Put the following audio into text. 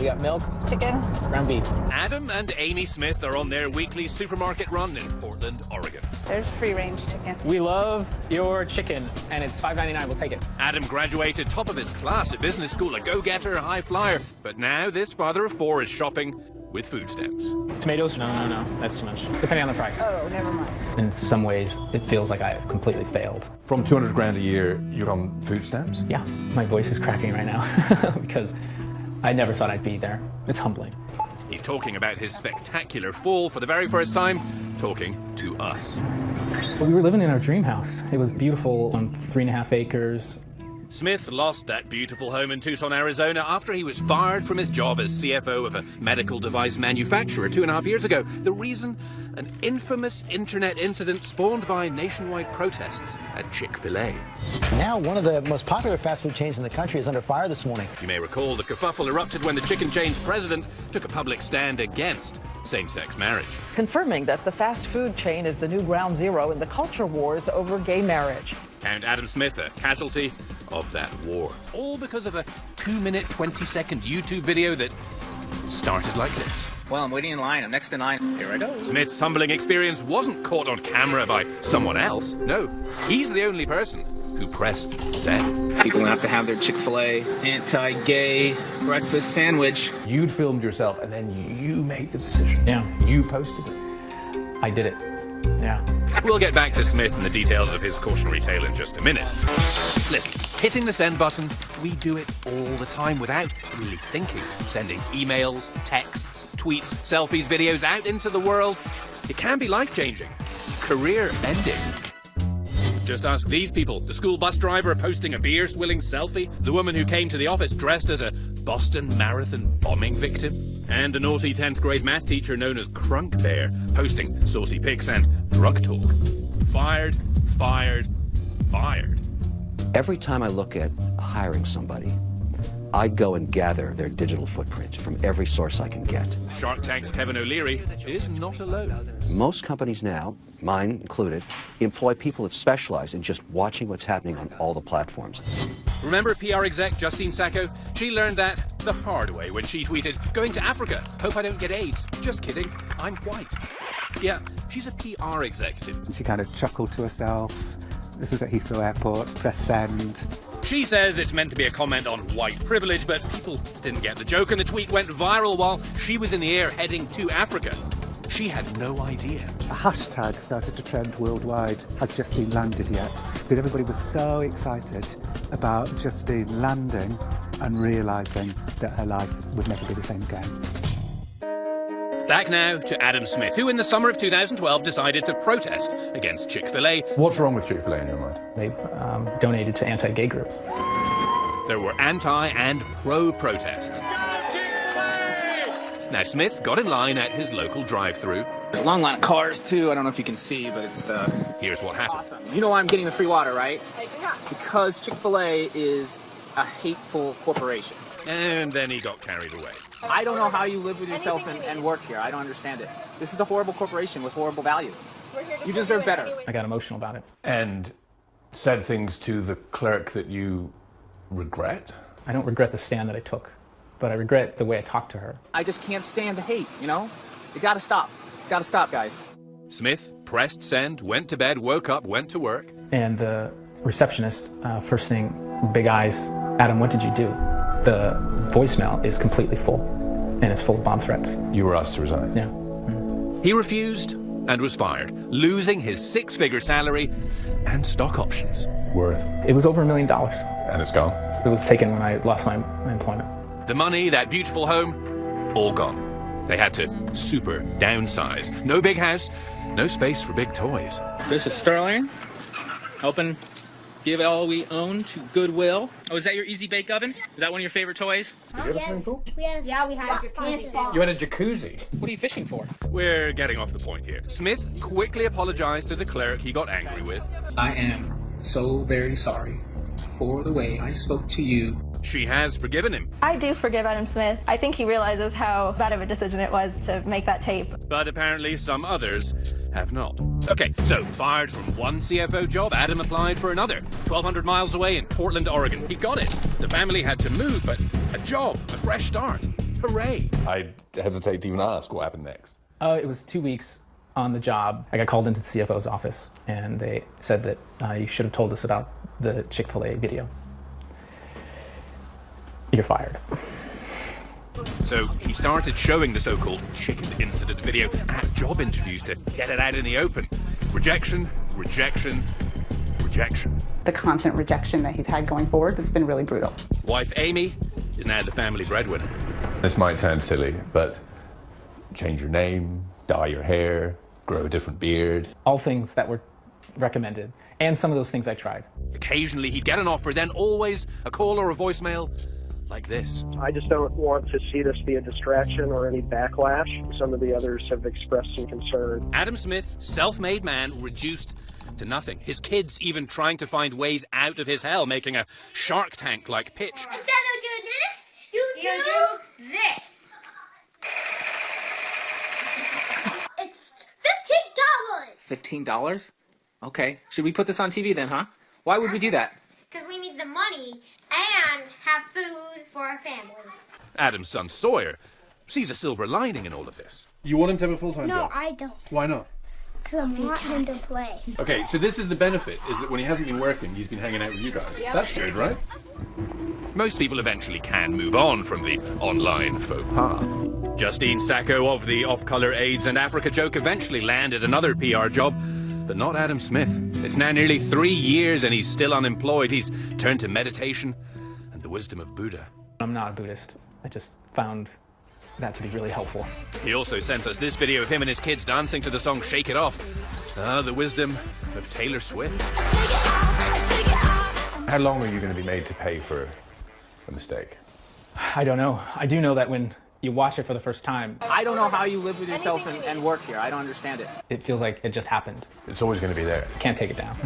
We got milk, chicken, ground beef. Adam and Amy Smith are on their weekly supermarket run in Portland, Oregon. There's free-range chicken. We love your chicken, and it's $5.99. We'll take it. Adam graduated top of his class at business school, a go-getter, a high flyer. But now this father of four is shopping with food stamps. Tomatoes? No. That's too much. Depending on the price. Oh, never mind. In some ways, it feels like I've completely failed. From 200 grand a year, you're on food stamps? Yeah, my voice is cracking right now because I never thought I'd be there. It's humbling. He's talking about his spectacular fall for the very first time, talking to us. So we were living in our dream house. It was beautiful on 3.5 acres. Smith lost that beautiful home in Tucson, Arizona after he was fired from his job as CFO of a medical device manufacturer 2.5 years ago. The reason? An infamous internet incident spawned by nationwide protests at Chick-fil-A. Now, one of the most popular fast food chains in the country is under fire this morning. You may recall the kerfuffle erupted when the chicken chain's president took a public stand against same-sex marriage. Confirming that the fast food chain is the new ground zero in the culture wars over gay marriage. Count Adam Smith a casualty of that war. All because of a 2-minute, 20-second YouTube video that started like this. Well, I'm waiting in line. I'm next in line. Here I go. Smith's humbling experience wasn't caught on camera by someone else. No, he's the only person who pressed send. People have to have their Chick-fil-A anti-gay breakfast sandwich. You'd filmed yourself and then you made the decision. Yeah. You posted it. I did it. Yeah. We'll get back to Smith and the details of his cautionary tale in just a minute. Listen, hitting the send button, we do it all the time without really thinking. Sending emails, texts, tweets, selfies, videos out into the world. It can be life-changing, career-ending. Just ask these people. The school bus driver posting a beer-swilling selfie. The woman who came to the office dressed as a Boston Marathon bombing victim. And the naughty 10th grade math teacher known as Crunk Bear posting saucy pics and drug talk. Fired, fired, fired. Every time I look at hiring somebody, I go and gather their digital footprint from every source I can get. Shark Tank's Kevin O'Leary is not alone. Most companies now, mine included, employ people that specialize in just watching what's happening on all the platforms. Remember PR exec Justine Sacco? She learned that the hard way when she tweeted, "Going to Africa, hope I don't get AIDS. Just kidding, I'm white." Yeah, she's a PR executive. She kind of chuckled to herself. This was at Heathrow Airport, press send. She says it's meant to be a comment on white privilege, but people didn't get the joke and the tweet went viral while she was in the air heading to Africa. She had no idea. A hashtag started to trend worldwide. Has Justine landed yet? Because everybody was so excited about Justine landing and realising that her life would never be the same again. Back now to Adam Smith, who in the summer of 2012 decided to protest against Chick-fil-A. What's wrong with Chick-fil-A in your mind? They donated to anti-gay groups. There were anti and pro protests. Now Smith got in line at his local drive-thru. There's a long line of cars too. I don't know if you can see, but it's Here's what happened. awesome. You know why I'm getting the free water, right? Because Chick-fil-A is a hateful corporation. And then he got carried away. I don't know how you live with yourself and work here. I don't understand it. This is a horrible corporation with horrible values. You deserve better. I got emotional about it. And said things to the clerk that you regret? I don't regret the stand that I took, but I regret the way I talked to her. I just can't stand the hate, you know? It gotta stop. It's gotta stop, guys. Smith pressed send, went to bed, woke up, went to work. And the receptionist, first thing, big eyes, "Adam, what did you do?" The voicemail is completely full, and it's full of bomb threats. You were asked to resign? Yeah. He refused and was fired, losing his 6-figure salary and stock options. Worth? It was over $1 million. And it's gone? It was taken when I lost my employment. The money, that beautiful home, all gone. They had to super downsize. No big house, no space for big toys. This is Sterling. Helping give all we own to Goodwill. Oh, is that your Easy Bake Oven? Is that one of your favorite toys? Did you have a swimming pool? We had a You had a jacuzzi? What are you fishing for? We're getting off the point here. Smith quickly apologized to the clerk he got angry with. I am so very sorry for the way I spoke to you. She has forgiven him, I do forgive Adam Smith. I think he realizes how bad of a decision it was to make that tape. but apparently some others have not. Okay, so fired from one CFO job, Adam applied for another, 1,200 miles away in Portland, Oregon. He got it. The family had to move, but a job, a fresh start. Hooray! I hesitate to even ask what happened next. It was 2 weeks on the job. I got called into the CFO's office, and they said that you should have told us about the Chick-fil-A video. You're fired. So he started showing the so-called chicken incident video at job interviews to get it out in the open. Rejection, rejection, rejection. The constant rejection that he's had going forward, it's been really brutal. Wife Amy is now the family breadwinner. This might sound silly, but change your name, dye your hair, grow a different beard. All things that were recommended, and some of those things I tried. Occasionally he'd get an offer, then always a call or a voicemail like this. I just don't want to see this be a distraction or any backlash. Some of the others have expressed some concern. Adam Smith, self-made man, reduced to nothing. His kids even trying to find ways out of his hell, making a Shark Tank-like pitch. Instead of doing this, you do this. It's $15. $15? Okay. Should we put this on TV then, huh? Why would we do that? Because we need the money and have food for our family. Adam's son Sawyer sees a silver lining in all of this. You want him to have a full-time job? No, I don't. Why not? Because I want him to play. Okay, so this is the benefit, is that when he hasn't been working, he's been hanging out with you guys. Yep. That's good, right? Most people eventually can move on from the online faux pas. Justine Sacco of the Off-Color AIDS and Africa joke eventually landed another PR job, but not Adam Smith. It's now nearly 3 years and he's still unemployed. He's turned to meditation and the wisdom of Buddha. I'm not a Buddhist. I just found that to be really helpful. He also sent us this video of him and his kids dancing to the song Shake It Off. The wisdom of Taylor Swift. How long are you going to be made to pay for a mistake? I don't know. I do know that when you watch it for the first time, I don't know how you live with yourself and work here. I don't understand it. it feels like it just happened. It's always going to be there. Can't take it down.